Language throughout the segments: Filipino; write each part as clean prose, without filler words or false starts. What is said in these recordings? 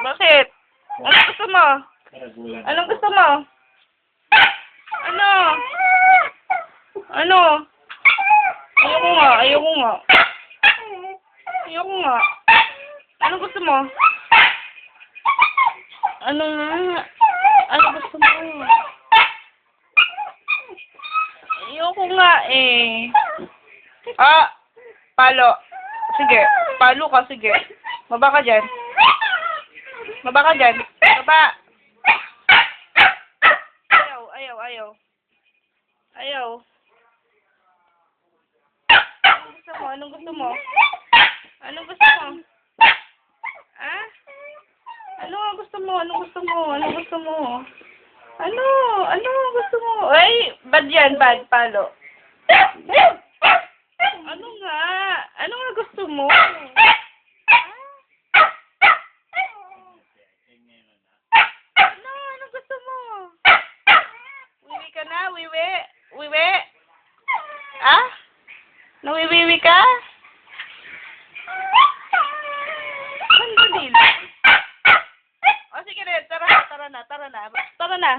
Bakit? Anong gusto mo? Anong gusto mo? Ano? Ano? Ayoko nga, ayoko nga. Ayoko nga. Anong gusto mo? Ano nga? Ano gusto mo? Ayoko nga eh. Palo. Sige, palo ka, sige. Baba ka dyan. Baba ka dyan. Baba. Ayaw, ayaw, ayaw. Ayaw. Anong gusto mo? Anong gusto mo? Anong gusto mo? Ah? Ano ang gusto mo? Anong gusto mo? Anong gusto mo? Ano? Ano ang gusto mo? Ay, bad yan, bad. Palo. Ano nga? Ano nga gusto mo? Ano? Anong gusto mo? Wiwi ka na? Wiwi? Wiwi? Ah? Nawiwiwi ka? Sandali lang. O sige na, tara na, tara na, tara na. Tara na.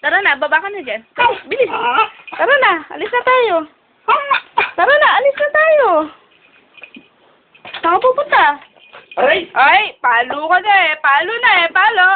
Tara na, baba ka na dyan. Bilis. Tara na, alis na tayo. Tara na, alis na tayo. Saan ka pupunta? Aray! Ay, palo ka na eh. Palo na eh, palo.